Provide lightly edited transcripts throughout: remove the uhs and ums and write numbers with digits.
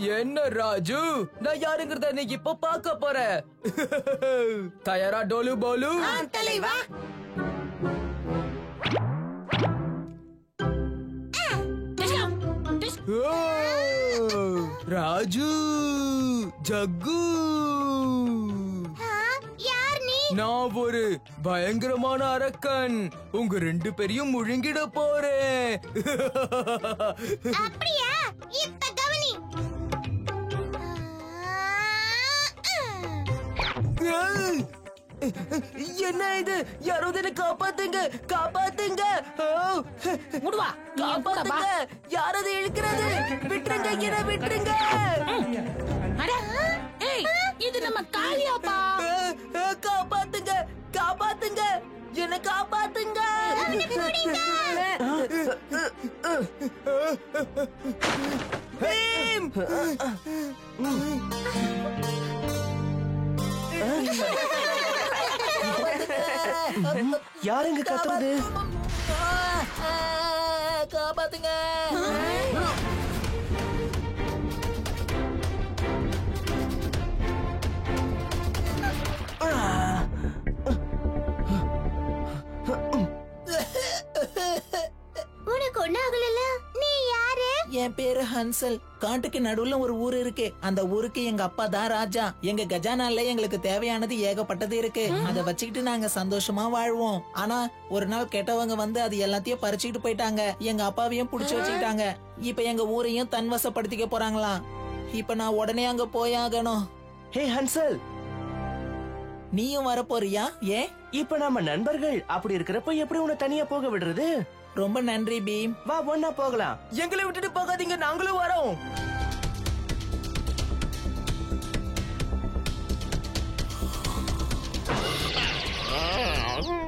என்ன ராஜு, நான் யாருங்கிறத நீ இப்ப பாக்க போற. தயாரா டோலு போலு? தலைவா. ராஜு, ஜக்கு, நான் ஒரு பயங்கரமான அரக்கன். உங்க 2 பேரையும் முழுங்கிட போறேன். அப்படியா? இப்ப கவனி. என்ன இது? யாராவது என்ன காப்பாத்துங்க, காப்பாத்துங்க. முடுவா, காப்பாத்துங்க. யாராவது இழுக்கிறது? விட்டுருங்க, என்ன விட்டுருங்க. ஏய், இது நம்ம காளியாப்பா. காப்பாத்துங்க, காப்பாத்துங்க, என்ன காப்பாத்துங்க. யாருங்க கத்துறது? காப்பாத்துங்க. உனக்கு ஒண்ணு ஆகல. நீ யாரு? என் பேரு ஹன்சல். காட்டுக்கு நடுவுல ஒரு ஊர் இருக்கு. அந்த ஊருக்கு எங்க அப்பா தான் ராஜா. எங்க கஜானால எங்களுக்கு தேவையானது ஏகப்பட்டது இருக்கு. அத வச்சுக்கிட்டு நாங்க சந்தோஷமா வாழ்வோம். ஆனா ஒரு நாள் கெட்டவங்க வந்து அது எல்லாத்தையும் பறிச்சுக்கிட்டு போயிட்டாங்க. எங்க அப்பாவையும் புடிச்சு வச்சுக்கிட்டாங்க. இப்ப எங்க ஊரையும் தன்வசப்படுத்திக்க போறாங்களாம். இப்ப நான் உடனே அங்க போயாகணும். ஹே ஹன்சல், நீயும் வர போறியா? ஏன்? இப்ப நம்ம நண்பர்கள். அப்படி இருக்கிறப்ப எப்படி உன்னை தனியா போக விடுறது? ரொம்ப நன்றி பீம். வா, ஒன்னா போகலாம். எங்களை விட்டுட்டு போகாதீங்க, நாங்களும் வரோம்.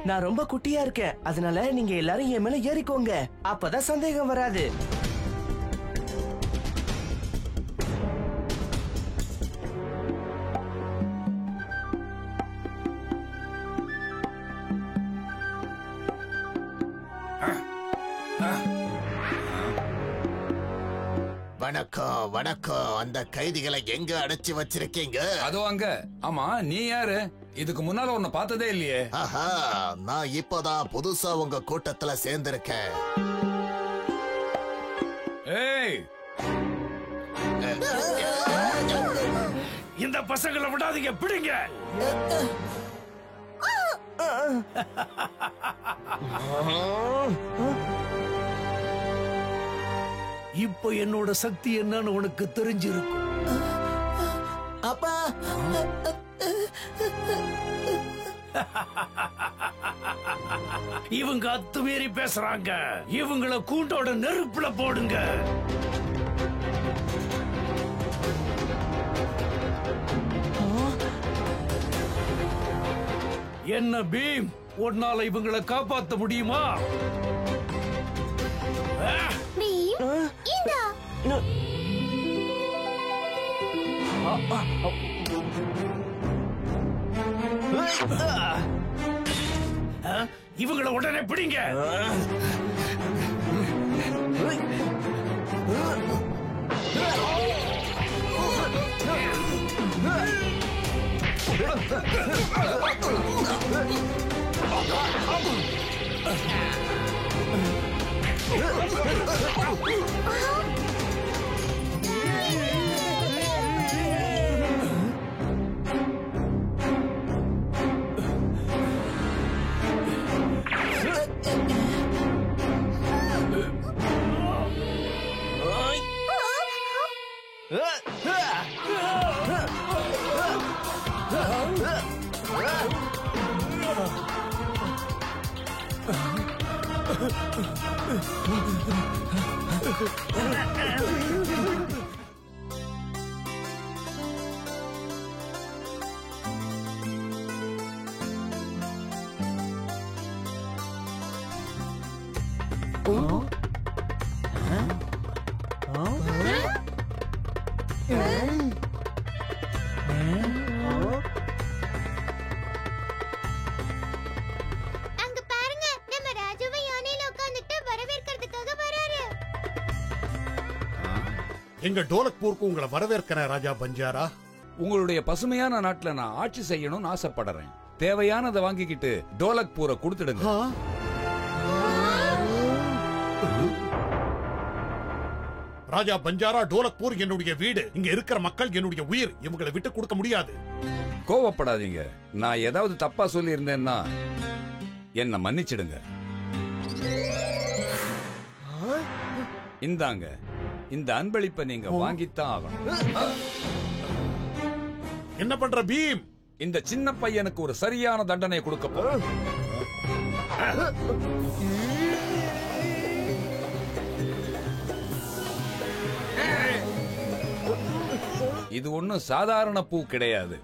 நான் ரொம்ப குட்டியா இருக்கேன், அதனால நீங்க எல்லாரும் என் மேல ஏறிக்கோங்க. அப்பதான் சந்தேகம் வராது. வணக்கம் வணக்கம். அந்த கைதிகளை எங்க அடைச்சு வச்சிருக்கீங்க? அதோ அங்க. ஆமா, நீ யாரு? இதுக்கு முன்னால உன்னை பார்த்ததே இல்லையே. ஆஹா, நான் இப்பதான் புதுசா உங்க கூட்டத்துல சேர்ந்திருக்கேன். ஏய், இந்த பசங்களை விடாதீங்க, பிடிங்க. இப்போ என்னோட சக்தி என்னன்னு உனக்கு தெரிஞ்சிருக்கும். அப்பா, இவங்க அத்துமீறி பேசுறாங்க. இவங்கள கூண்டோட நெருப்புல போடுங்க. என்ன பீம், உன்னால இவங்களை காப்பாத்த முடியுமா? இவங்களை உடனே பிடிங்க. அங்க பாருங்க, நம்ம ராஜுவை யானையில உட்கார்ந்துட்டு வரவேற்கிறதுக்காக வராரு. எங்க டோலக்பூருக்கு உங்களை வரவேற்கிறேன் ராஜா பஞ்சாரா. உங்களுடைய பசுமையான நாட்டுல நான் ஆட்சி செய்யணும்னு ஆசைப்படுறேன். தேவையானதை வாங்கிக்கிட்டு டோலக்பூரை கொடுத்துடுங்க. ராஜா பஞ்சாரா, டோலக்பூர் என்னுடைய வீடு. இங்க இருக்கிற மக்கள் என்னுடைய உயிர். இவங்களை விட்டு கொடுக்க முடியாது. கோவப்படாதீங்க. நான் ஏதாவது தப்பா சொல்லி இருந்தேன்னா என்ன மன்னிச்சிடுங்க. இந்தாங்க, இந்த அன்பளிப்பை நீங்க வாங்கித்தான் ஆகணும். என்ன பண்ற பீம்? இந்த சின்ன பையனுக்கு ஒரு சரியான தண்டனை கொடுக்க போறேன். இது ஒண்ணும் சாதாரண பூ கிடையாது.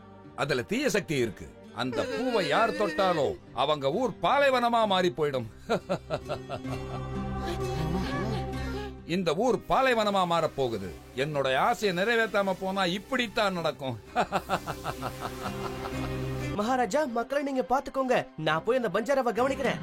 அதுல தீய சக்தி இருக்கு. அந்த பூவை யார் தொட்டாலோ அவங்க ஊர் பாலைவனமா மாறி போயிடும். இந்த ஊர் பாலைவனமா மாற போகுது. என்னோட ஆசையை நிறைவேற்றாம போனா இப்படித்தான் நடக்கும். மகாராஜா, மக்களை நீங்க பாத்துக்கோங்க. நான் போய் அந்த பஞ்சாராவை கவனிக்கிறேன்.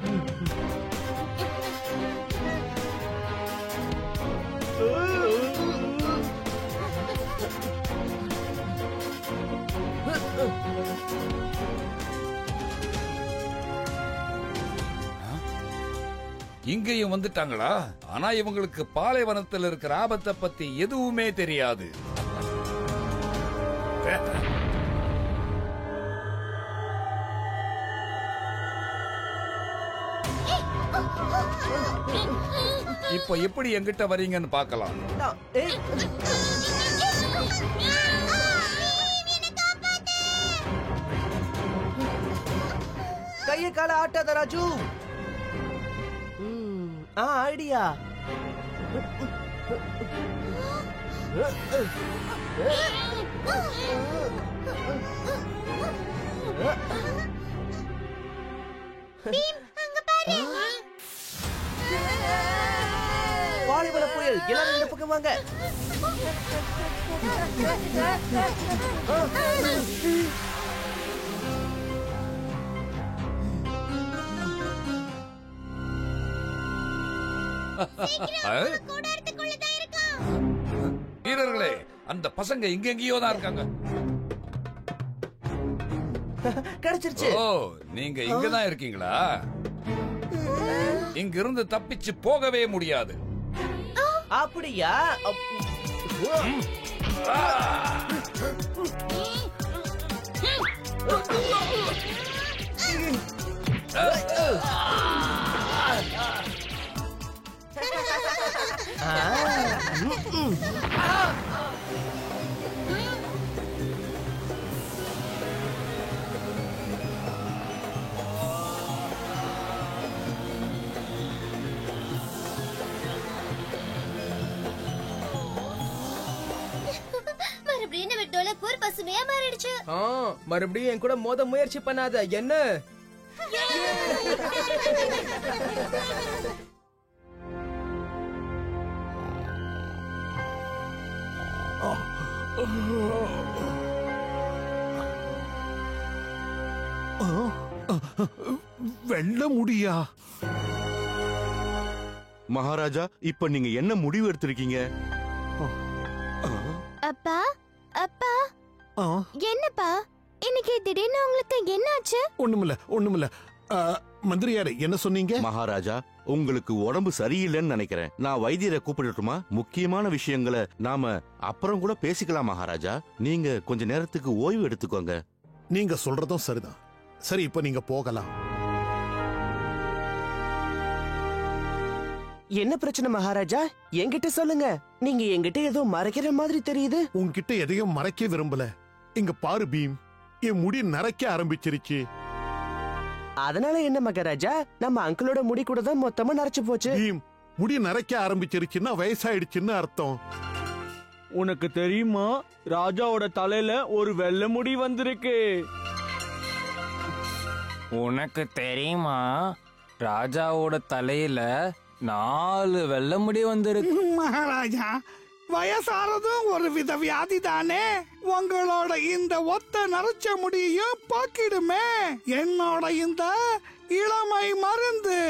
இங்கேயும் வந்துட்டாங்களா? ஆனா இவங்களுக்கு பாலைவனத்தில் இருக்கிற ஆபத்தை பத்தி எதுவுமே தெரியாது. இப்ப எப்படி எங்கிட்ட வரீங்கன்னு பார்க்கலாம். கைய கால ஆட்டாத ராஜு. ஐடியா. பாலைவன புயல். எல்லாரும் இந்த பக்கம் வாங்க. வீரர்களே, அந்த பசங்க இங்கெங்கேயோ தான் இருக்காங்க. கிடைச்சிருச்சு. ஓ, நீங்க இங்கதான் இருக்கீங்களா? இங்க இருந்து தப்பிச்சு போகவே முடியாது. அப்படியா? மறுபடியும் நம்ம டோலக்பூர் பசுமையா மாறிடுச்சு. மறுபடியும் என் கூட மோத முயற்சி பண்ணாத. என்ன? வெள்ள முடியா? மகாராஜா, இப்ப நீங்க என்ன முடிவு எடுத்திருக்கீங்க? அப்பா, அப்பா, என்னப்பா இன்னைக்கு திடீர்னு உங்களுக்கு என்னாச்சு? ஒண்ணுமில்ல. மந்திரியாரே, என்ன சொன்னீங்க? மகாராஜா, உங்களுக்கு உடம்பு சரியில்லைன்னு நினைக்கிறேன். நான் வைத்தியரை கூப்பிடட்டுமா? முக்கியமான விஷயங்களை நாம அப்புறம் கூட பேசிக்கலாம் மகாராஜா. நீங்க கொஞ்ச நேரத்துக்கு ஓய்வு எடுத்துக்கோங்க. நீங்க சொல்றதும் சரிதான். சரி, இப்ப நீங்க போகலாம். என்ன பிரச்சனை மகாராஜா? என்கிட்ட சொல்லுங்க. நீங்க என்கிட்ட ஏதோ மறைக்கிற மாதிரி தெரியுது. உன்கிட்ட எதையும் மறைக்க விரும்பல. இங்க பாரு பீம், என் முடி நரைக்க ஆரம்பிச்சிருச்சு. அதனால என்ன மகாராஜா? நம்ம அங்கிளோட முடி கூட தான் மொத்தமா நரைச்சு போச்சு. பீம், முடி நரைக்க ஆரம்பிச்சிருச்சுன்னா வயசாயிடுச்சுன்னு அர்த்தம். உனக்கு தெரியுமா, ராஜாவோட தலையில ஒரு வெள்ளை முடி வந்திருக்கு. உனக்கு தெரியுமா, ராஜாவோட தலையில 4 வெள்ளை முடி வந்திருக்கு. மகாராஜா, வயசானதும் ஒரு வித வியாதி தானே. உங்களோட இந்த ஒத்த நரைச்ச முடியையும் பாக்கிடுமே என்னோட இந்த இளமை மருந்து.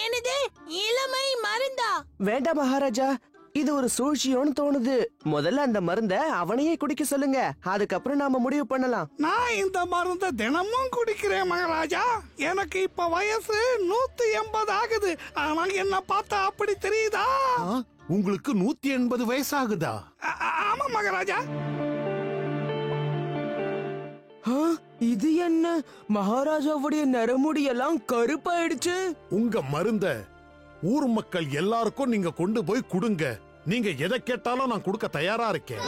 என்னது இளமை மருந்தா? வேண்டாம் மகாராஜா, இது ஒரு சூழ்ச்சியோன்னு தோணுது. முதல்ல அந்த மருந்த அவனையே குடிக்க சொல்லுங்க, அதுக்கப்புறம் நாம முடிவு பண்ணலாம். நான் இந்த மருந்த தினமும் குடிக்கிறேன் மகாராஜா. எனக்கு இப்ப வயசு 180 ஆகுது. ஆனா என்ன பார்த்தா அப்படி தெரியுதா? உங்களுக்கு 180 வயசாகுதா? ஆமா மகாராஜா. இது என்ன, மகாராஜாவுடைய நரமுடியெல்லாம் கருப்பாயிடுச்சு. உங்க மருந்த ஊர் மக்கள் எல்லாருக்கும் நீங்க கொண்டு போய் கொடுங்க. நீங்க எதை கேட்டாலும் நான் கொடுக்க தயாரா இருக்கேன்.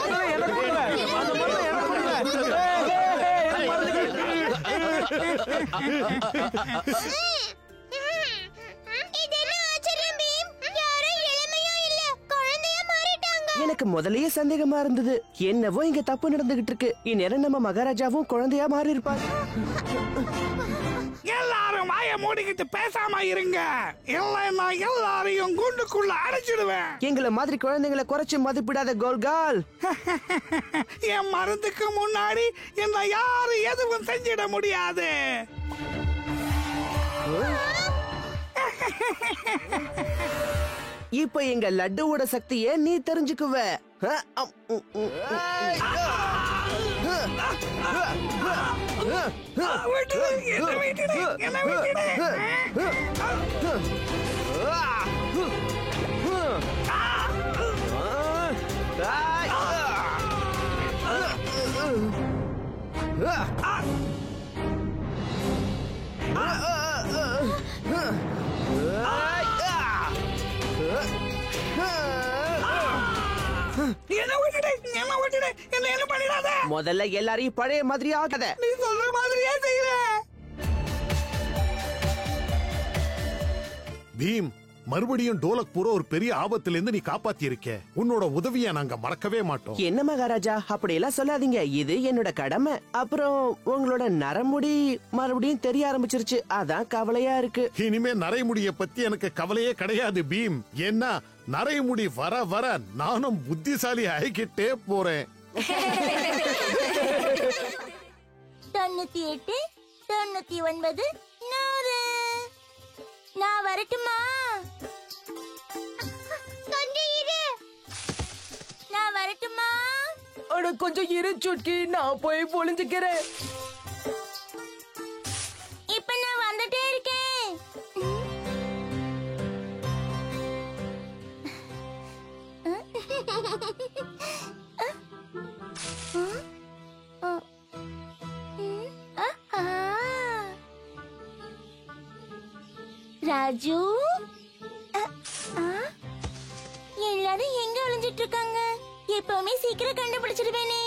எனக்கு முதல்லயே சந்தேகமா இருந்தது. என்னவோ இங்க தப்பு நடந்துகிட்டு இருக்கு. இந்நேரம் நம்ம மகாராஜாவும் குழந்தையா மாறி இருப்பார். எல்லாரும் வாய மூடிக்கிட்டு பேசாம இருங்க, இல்லைன்னா எல்லாரையும் குண்டுக்குள்ள அடைச்சிடுவேன். எங்களை மாதிரி குழந்தைங்களை குறைச்சு மதிப்பிடாத கோல்கால். என் மருந்துக்கு முன்னாடி என்ன யாரும் எதுவும் செஞ்சிட முடியாது. இப்ப எங்க லட்டுவோட சக்தியை நீ தெரிஞ்சுக்குவ. முதல்ல எல்லாரையும் பழைய மாதிரி ஆகாத. நீ சொல்ற மாதிரியே செய்யறேன். பீம், மறுபடியும் டோலக்பூரை ஒரு பெரிய ஆபத்துல இருந்து நீ காப்பாத்தி இருக்க. உன்னோட உதவியை நாங்க மறக்கவே மாட்டோம். என்ன மகாராஜா, அப்படி எல்லாம் சொல்லாதீங்க. இது என்னோட கடமை. அப்புறம் உங்களோட நரமுடி மறுபடியும் தெரிய ஆரம்பிச்சிருச்சு, அதான் கவலையா இருக்கு. இனிமே நரைமுடிய பத்தி எனக்கு கவலையே கிடையாது பீம். ஏன்னா நரைமுடி வர வர நானும் புத்திசாலி ஆகிக்கிட்டே போறேன். 98, 99, 100. நான் வரட்டுமா? கொஞ்சம் இரு. நான் வரட்டுமா? அட கொஞ்சம் இரு சுட்கி, நான் போய் ஒளிஞ்சுக்கிறேன். இப்ப நான் வந்துட்டே இருக்கேன். ராஜு, எல்லாரும் எங்க ஒளிஞ்சிட்டு இருக்காங்க? எப்பவுமே சீக்கிரம் கண்டுபிடிச்சிடுவேனே.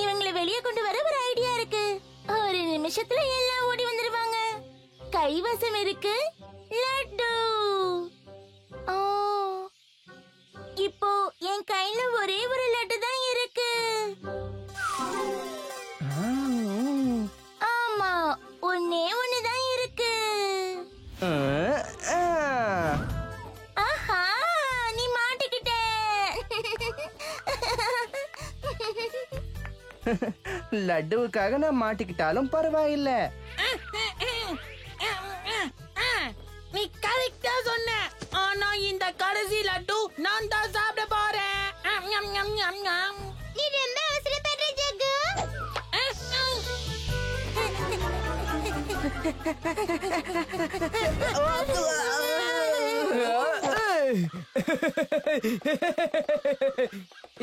இவங்களை வெளியே கொண்டு வர ஒரு ஐடியா இருக்கு. ஒரு நிமிஷத்துல எல்லாம் ஓடி வந்துருவாங்க. கைவசம் இருக்கு லட்டு. இப்போ என் கையில ஒரே ஒரு லட்டு தான் இருக்கு. ஆமா, ஒன்னே ஒண்ணுதான் இருக்கு. ஆஹா, நீ மாட்டிக்கிட்ட. லட்டுவுக்காக நான் மாட்டிக்கிட்டாலும் பரவாயில்ல. நீ கரெக்டா சொன்ன. ஆனா இந்த கடைசி லட்டு நான் தான் சாப்பிட போறேன். நீ ரொம்ப அவசரப்படுற ஜக்கு.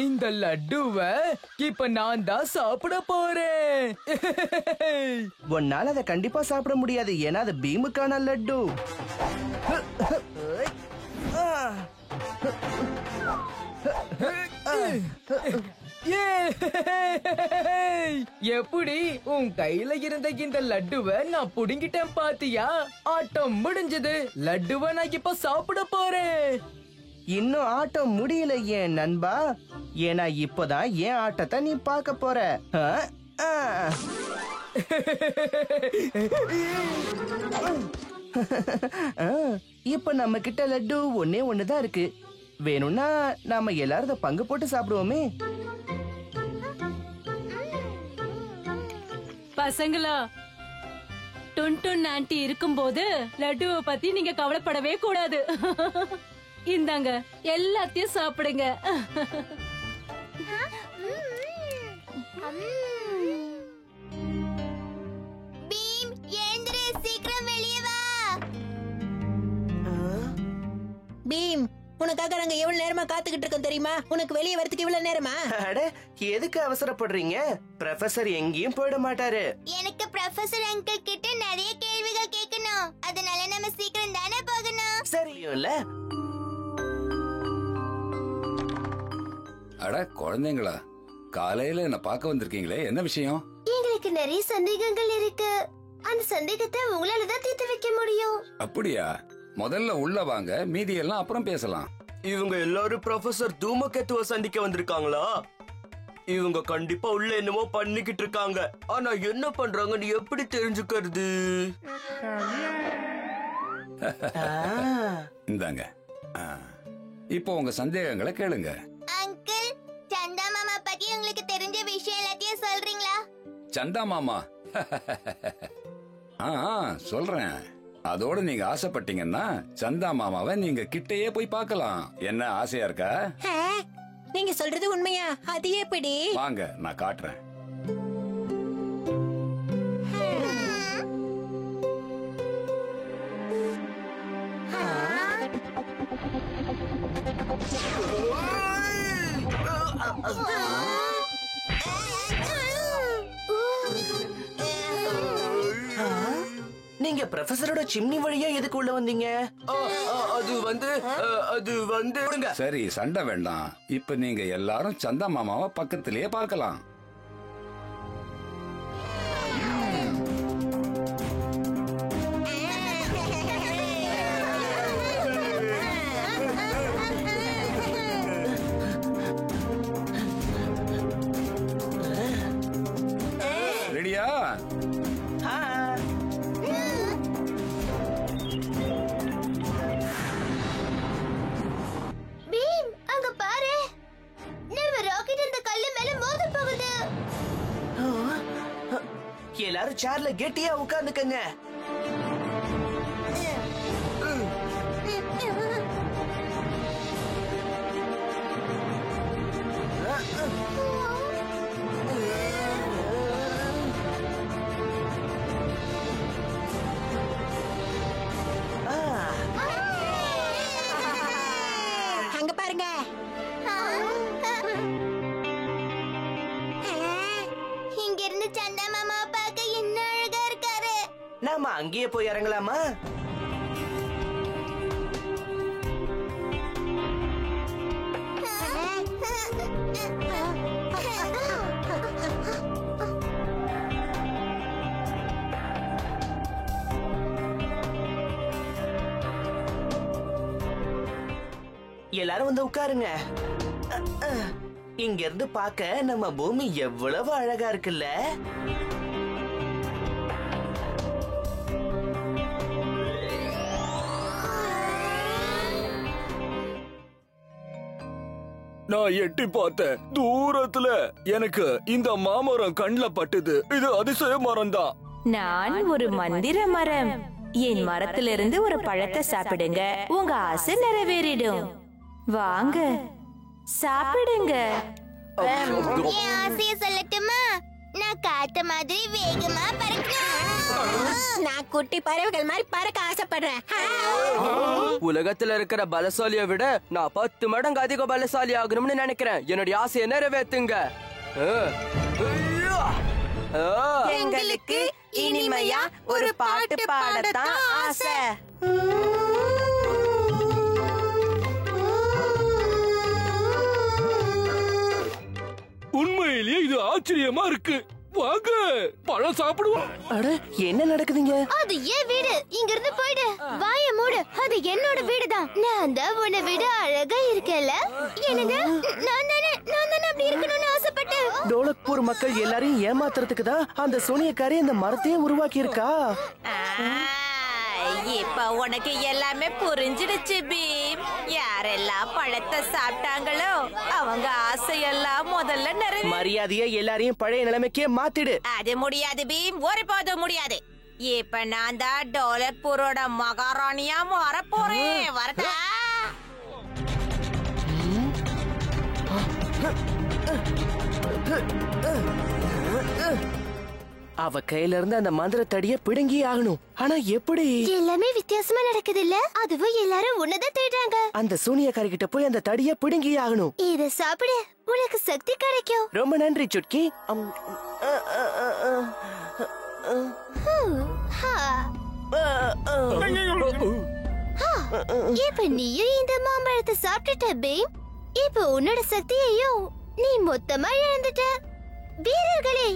இந்த லட்டுவை இப்ப நான் தான் சாப்பிட போறேன். உன்னால அதை கண்டிப்பா சாப்பிட முடியாது, ஏன்னா அது பீமுக்கான லட்டு. எப்படி உன் கையில இருந்த இந்த லட்டுவை நான் புடுங்கிட்டேன் பாத்தியா? ஆட்டம் முடிஞ்சது. லட்டுவை நான் இப்ப சாப்பிட போறேன். இன்னும் ஆட்டம் முடியல ஏன் நண்பா, ஏன்னா இப்பதான் ஏன் ஆட்டத்தை நீ பார்க்க போற. இப்ப நம்ம கிட்ட லட்டு ஒன்னே ஒண்ணுதான் இருக்கு. வேணும்னா நாம எல்லாரும் பங்கு போட்டு சாப்பிடுவோமே. பசங்களா, டுன் ஆண்டி இருக்கும்போது லட்டுவை பத்தி நீங்க கவலைப்படவே கூடாது. இந்தாங்க, எல்லாத்தையும் சாப்பிடுங்க. பீம், எழுந்திரு, சீக்கிரம் வெளியே வா. பீம், உனக்காக நாங்க எவ்வளவு நேரமா காத்துக்கிட்டு இருக்கோம் தெரியுமா? உனக்கு வெளியே வரதுக்கு இவ்வளவு நேரமா? அட, எதுக்கு அவசரப்படுறீங்க? ப்ரொஃபசர் எங்கேயும் போயிட மாட்டாரு. எனக்கு ப்ரொஃபசர் அங்கிள் கிட்ட நிறைய கேள்விகள் கேட்கணும். அதனால நம்ம சீக்கிரம் தானே போகணும். சரியும்ல? அட குழந்தைங்களா, காலையில என்ன பார்க்க வந்திருக்கீங்களே, என்ன விஷயம்? எங்களுக்கு நிறைய சந்தேகங்கள் இருக்கு. அந்த சந்தேகத்தை உங்களால தான் தீர்த்து வைக்க முடியும். அப்படியா? முதல்ல உள்ள வாங்க, மீதி எல்லாம் அப்புறம் பேசலாம். இவங்க எல்லாரும் ப்ரொஃபசர் தூமகேத்துவ சந்திக்க வந்திருக்காங்களா? இவங்க கண்டிப்பா உள்ள என்னமோ பண்ணிக்கிட்டு இருக்காங்க. ஆனா என்ன பண்றாங்கன்னு எப்படி தெரிஞ்சுக்கிறது? இந்தாங்க, இப்போ உங்க சந்தேகங்களை கேளுங்க. அங்கிள், சந்தா மாமா பத்தி உங்களுக்கு தெரிஞ்ச விஷயம் எல்லாத்தையும் சொல்றீங்களா? சந்தா மாமா? சொல்றேன். அதோட நீங்க ஆசைப்பட்டீங்கன்னா சந்தா மாமாவை நீங்க கிட்டையே போய் பார்க்கலாம். என்ன ஆசையா இருக்கா? நீங்க சொல்றது உண்மையா? அது எப்படி? வாங்க, நான் காட்டுறேன். நீங்க ப்ரொஃபசரோட சிம்னி வழியா எதுக்கு உள்ள வந்தீங்க? அது வந்து சரி, சண்டை வேண்டாம். இப்ப நீங்க எல்லாரும் சந்தா மாமாவை பக்கத்திலேயே பார்க்கலாம். ரெடியா? பீம், அங்க பாரு. நம்ம ராக்கெட் இந்த கல்லு மேல மோத போகுது. எல்லாரும் சேர்ல கெட்டியா உட்கார்ந்துக்கங்க. அங்க பாருங்க. இங்க இருந்து சந்தா மாமா பார்க்க என்ன அழகா இருக்காரு. நாம அங்கேயே போய் இறங்கலாமா? எல்லாரும் வந்து உட்காருங்க. இங்க இருந்து பார்க்க நம்ம பூமி எவ்வளவு அழகா இருக்குல்ல? நான் எட்டி பார்த்தேன். தூரத்துல எனக்கு இந்த மாமரம் கண்ணுல பட்டுது. இது அதிசய மரம் தான். நான் ஒரு மந்திர மரம். என் மரத்திலிருந்து ஒரு பழத்தை சாப்பிடுங்க, உங்க ஆசை நிறைவேறிடும். வாங்க, சாப்பிடுங்க. என் ஆசைய சொல்லட்டுமா? நான் காத்த மாதிரி வேகமா பறக்கணும். நான் குட்டி பறவைகள் மாதிரி பறக்க ஆசைப்படுறேன். உலகத்துல இருக்கிற பலசாலியை விட நான் 10 மடங்கு அதிக பலசாலி ஆகணும்னு நினைக்கிறேன். என்னுடைய ஆசையை நிறைவேத்துங்க. எங்களுக்கு இனிமையா ஒரு பாட்டு பாடத்தான் ஆசை. உண்மையிலேயே இது ஆச்சரியமா இருக்கு. வாங்க, பழம் சாப்பிடுவோம். அட, என்ன நடக்குதுங்க? அது ஏன் வீடு. இங்க இருந்து போயிடு. வாய மூடு. அது என்னோட வீடுதான். நான் தான் உன்னை விட அழகா இருக்கேன்ல. என்னது? நான் தானே அப்படி இருக்கணும்னு ஆசைப்பட்டேன். டோலக்பூர் மக்கள் எல்லாரையும் ஏமாத்துறதுக்கு தான் அந்த சோனியக்காரி அந்த மரத்தையே உருவாக்கி இருக்கா. இப்ப உனக்கு எல்லாமே புரிஞ்சிடுச்சு பீம். யாரெல்லாம் பழத்தை சாப்பிட்டாங்களோ அவங்க ஆசையெல்லாம் முதல்ல நிறைவே. மரியாதையா எல்லாரையும் பழைய நிலைமைக்கே மாத்திடு. அது முடியாது பீம், ஒருபோதும் முடியாது. இப்ப நான் தான் டோலக்பூரோட மகாராணியா மாற போறேன். வரட்டா? அவ கையில இருந்து அந்த மந்திர தடிய பிடுங்கி ஆகணும். ஆனா எப்படி? எல்லாமே வித்தியாசமா நடக்குது இல்ல? அதுவும் எல்லாரும் உன்னதான் தேடுறாங்க. அந்த சூனியக்காரி கிட்ட போய் அந்த தடிய பிடுங்கி ஆகணும். இத சாப்பிடு, உனக்கு சக்தி கிடைக்கும். ரொம்ப நன்றி சுட்கி. இப்ப நீயும் இந்த மாம்பழத்தை சாப்பிட்டுட்ட பீம். இப்ப உன்னோட சக்தியையும் நீ மொத்தமா இழந்துட்ட. வீரர்களே,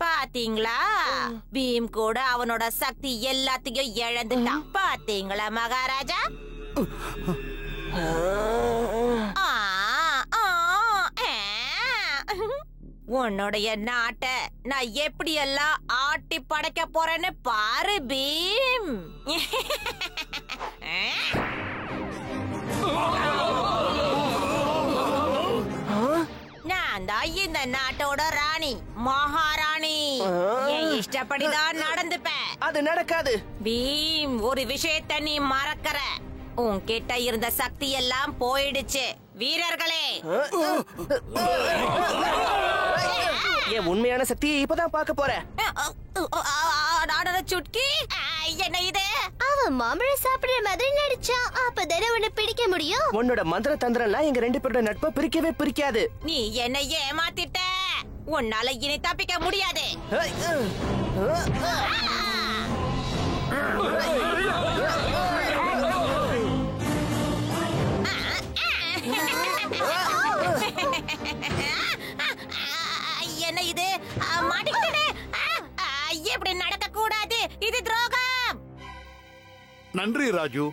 பாத்தீங்களா? பீம் கூட அவனோட சக்தி எல்லாத்தையும் இழந்துட்டான். பாத்தீங்களா மகாராஜா? உன்னுடைய நாட்டை நான் எப்படி எல்லாம் ஆட்டி படைக்க போறேன்னு பாரு பீம். நான் தான் இந்த நாட்டோட ராணி, மகாராணி. என் இஷ்டப்படிதான் நடந்துப்பேன். அது நடக்காது பீம். ஒரு விஷயத்தை நீ மறக்கற. உன்கிட்ட இருந்த சக்தி எல்லாம் போயிடுச்சு. வீரர்களே, என் உண்மையான சக்தியை இப்பதான் பார்க்க போறேன். சுட்கி, என்ன இது? அவன் மாம்பழம் சாப்பிடுற மாதிரி நடிச்சான். அப்பதானே உன்னை பிடிக்க முடியும். உன்னோட மந்திர தந்திரம்லாம் எங்க 2 பேரோட நட்பை பிரிக்கவே பிரிக்காது. நீ என்ன ஏமாத்திட்ட. உன்னால இனி தப்பிக்க முடியாது. என்ன இது? மாட்டிக்கிட்டே. எப்படி நடக்க கூடாது, இது துரோகம். நன்றி ராஜு.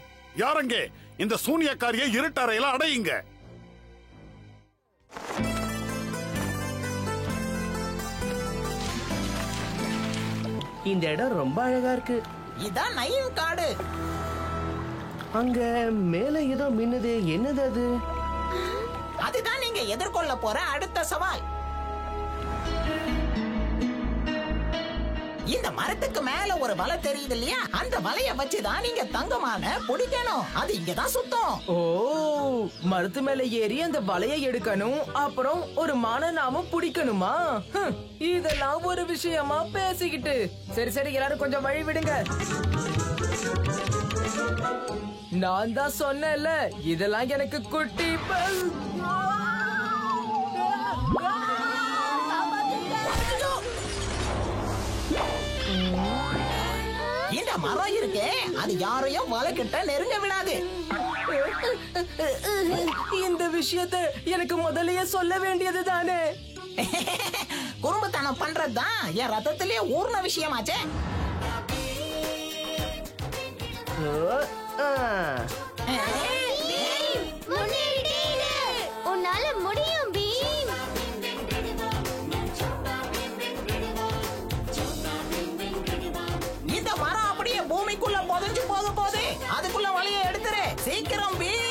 யாரங்கே இந்த சூனியக்காரியை இருட்டறையில அடையுங்க. இந்த இடம் ரொம்ப அழகா இருக்கு. இதான் நைவ் காடு. அங்க மேல ஏதோ மின்னுது. என்னது அது? அதுதான் நீங்க எதிர்கொள்ள போற அடுத்த சவால். இந்த மரத்துக்கு மேல ஒரு வலை தெரியுது இல்லையா? அந்த வலைய வச்சுதான் நீங்க தங்கமான பிடிக்கணும். அது இங்கதான் சுத்தம். ஓ, மரத்து மேல ஏறி அந்த வலையை எடுக்கணும். அப்புறம் ஒரு மான நாம பிடிக்கணுமா? இதெல்லாம் ஒரு விஷயமா பேசிக்கிட்டு. சரி சரி, எல்லாரும் கொஞ்சம் வழி விடுங்க. நான் தான் சொன்னேன்ல, இதெல்லாம் எனக்கு குட்டி இந்த மரம் இருக்கே, அது யாரையும் வலைக்கிட்ட நெருங்க விடாது. இந்த விஷயத்தை எனக்கு முதல்லயே சொல்ல வேண்டியது தானே. குறும்புத்தனம் பண்றதுதான் என் ரத்தத்திலே ஊர்ன விஷயமாச்சே. உன்னால முடியும் பீம். இந்த மரம் அப்படியே பூமிக்குள்ள புதைஞ்சு போகுது. அதுக்குள்ள வழியை எடுத்துரு சீக்கிரம் பீம்.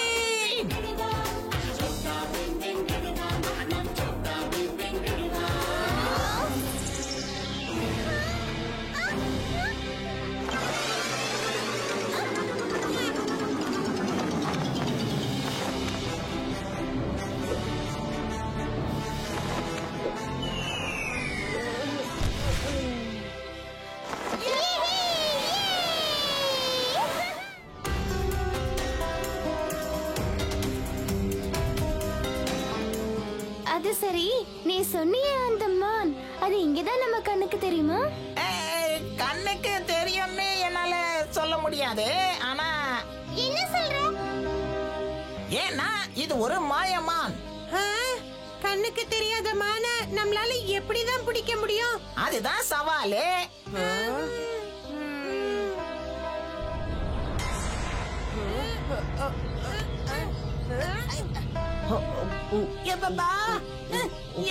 அது சரி, நீ சொன்னியே அந்த மான், அது இங்கதான் நம்ம கண்ணுக்கு தெரியுமா? கண்ணுக்கு தெரியும்னு என்னால சொல்ல முடியாது. ஆனா என்ன சொல்ற? ஏன்னா இது ஒரு மாயமான். கண்ணுக்கு தெரியாத மான நம்மளால எப்படிதான் பிடிக்க முடியும்? அதுதான் சவாலே.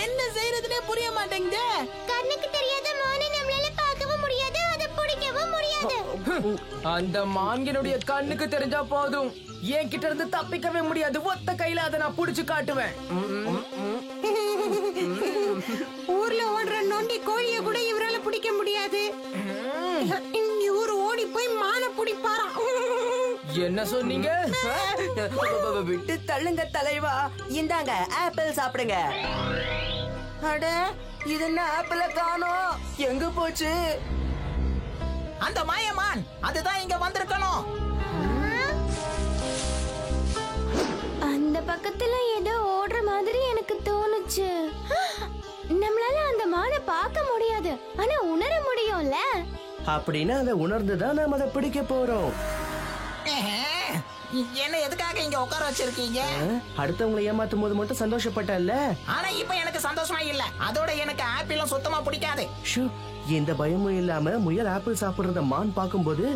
என்ன செய்யறதுனே புரிய மாட்டேங்குது. கண்ணுக்கு தெரியாத மானை நம்மளால பார்க்கவும் முடியாது, அதை பிடிக்கவும் முடியாது. அந்த மான்களுடைய கண்ணுக்கு தெரிஞ்சா போதும், என்கிட்ட இருந்து தப்பிக்கவே முடியாது. ஒத்த கையில அதை நான் புடிச்சு காட்டுவேன். ஊர்ல ஓடுற நொண்டி கோழிய கூட இவரால பிடிக்க முடியாது. இவர் ஓடி போய் மான பிடிப்பாராம். என்ன சொன்னீங்க? விட்டு தள்ளுங்க தலைவா. இந்தாங்க ஆப்பிள் சாப்பிடுங்க. அட, இது என்ன ஆப்பிள காணோம்? எங்க போச்சு? அந்த மாயமான் அதுதான் இங்க வந்திருக்கணும். அந்த பக்கத்துல ஏதோ ஓடுற மாதிரி எனக்கு தோணுச்சு. நம்மளால அந்த மானை பார்க்க முடியாது, ஆனா உணர முடியும்ல. அப்படின்னா அதை உணர்ந்துதான் நாம அதை பிடிக்க போறோம். என்ன எதுக்காக இங்க உட்கார வச்சிருக்கீங்க? அடுத்தவங்களை ஏமாத்தும் போது மட்டும் சந்தோஷப்பட்டல்ல. ஆனா இப்ப எனக்கு சந்தோஷமா இல்ல. அதோட எனக்கு ஆப்பிளும் சுத்தமா பிடிக்காது. எந்த பயமும் இல்லாம முயல் ஆப்பிள் சாப்பிடுறத மான் பார்க்கும்போது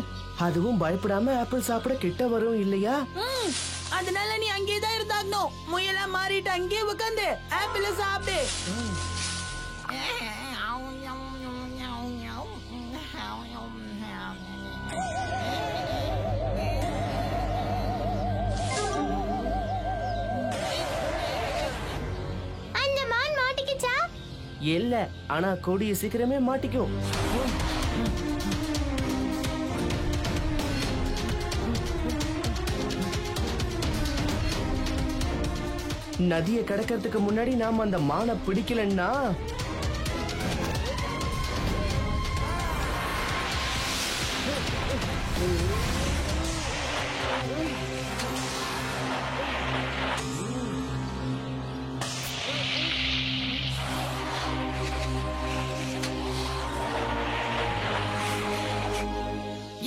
அதுவும் பயப்படாம ஆப்பிள் சாப்பிட கிட்ட வரும் இல்லையா? அதனால நீ அங்கேதான் இருந்தாகணும். முயலா மாறிட்டு அங்கே உட்காந்து ஆப்பிள சாப்பிடு. அந்த மான் மாட்டிக்கிச்சா? இல்ல, ஆனா கூடிய சீக்கிரமே மாட்டிக்கும். நதியை கடக்கிறதுக்கு முன்னாடி நாம அந்த மானை பிடிக்கலன்னா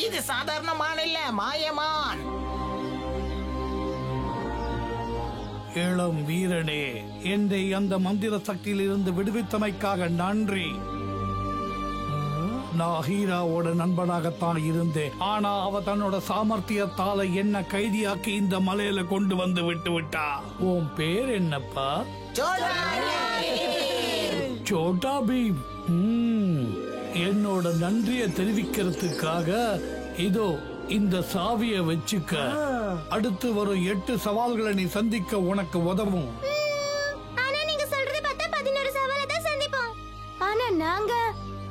இது சாதாரண மான் இல்ல, மாயமான். இளம் வீரனே, என்னை அந்த மந்திர சக்தியில் இருந்து விடுவித்தமைக்காக நன்றி. நான் ஹீராவோட நண்பனாகத்தான் இருந்தேன். ஆனா அவ தன்னோட சாமர்த்தியத்தால என்ன கைதியாக்கி இந்த மலையில கொண்டு வந்து விட்டு விட்டா. உன் பேர் என்னப்பா? சோட்டா பீம். என்னோட நன்றியை தெரிவிக்கிறதுக்காக இதோ இந்த சாவியை வச்சுக்க. அடுத்து வரும் 8 சவால்களை நீ சந்திக்க உனக்கு உதவும். ஆனா நீங்க சொல்றது பார்த்தா 11 சவாலை தான் சந்திப்போம். ஆனா நாங்க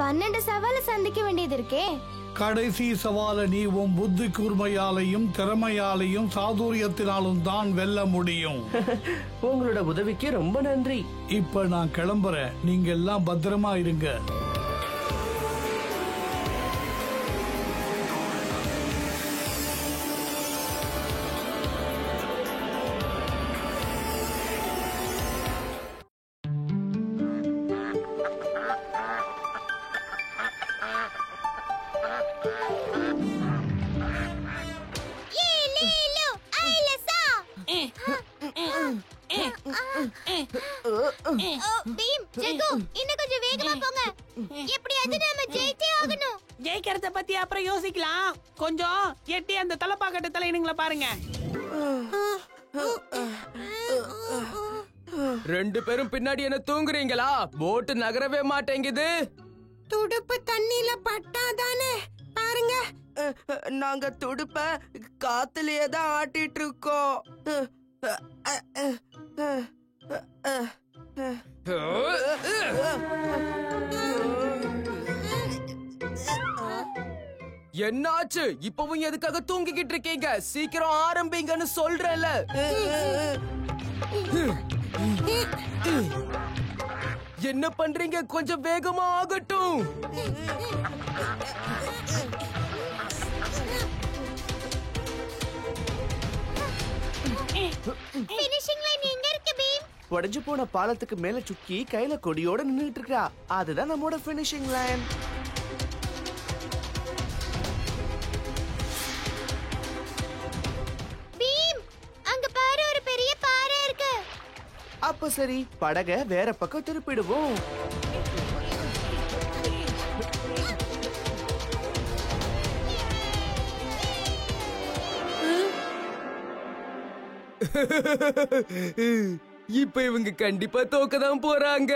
12 சவாலை சந்திக்க வேண்டியது இருக்கே. கடைசி சவாலை நீ உன் புத்தி கூர்மையாலையும் திறமையாலையும் சாதுரியத்தினாலும் தான் வெல்ல முடியும். உங்களோட உதவிக்கு ரொம்ப நன்றி. இப்ப நான் கிளம்புறேன். நீங்க எல்லாம் பத்திரமா இருங்க. பீம், ஜெகு, இன்னும் கொஞ்சம் வேகமா போங்க. எப்படியாவது நாம ஜெயிச்சே ஆகணும். ஜெயிக்கிறத பத்தி அப்புறம் யோசிக்கலாம். கொஞ்சம் எட்டி அந்த தலப்பாக்கட்டு தலையினுங்கள பாருங்க. 2 பேரும் பின்னாடி என்ன தூங்குறீங்களா? போட்டு நகரவே மாட்டேங்குது. துடுப்பு தண்ணியில பட்டாதானே பாருங்க. நாங்க துடுப்ப காத்துலயே தான் ஆட்டிட்டு இருக்கோம். என்னாச்சு? இப்பவும் எதுக்காக தூங்கிக்கிட்டு இருக்கீங்க? சீக்கிரம் ஆரம்பிங்கன்னு சொல்றேன்ல. என்ன பண்றீங்க? கொஞ்சம் வேகமா ஆகட்டும். ஃபினிஷிங் லைன் எங்க இருக்கு பீம்? உடைஞ்சு போன பாலத்துக்கு மேல சுக்கி கையில கொடியோட நின்னுட்டு இருக்கா. அதுதான் நம்மோட ஃபினிஷிங் லைன். பீம், அங்க பாரு, ஒரு பெரிய பாறை இருக்கு. அப்ப சரி, படகை வேற பக்கம் திருப்பிடுவோம். இப்ப இவங்க கண்டிப்பா தோக்கதான் போறாங்க.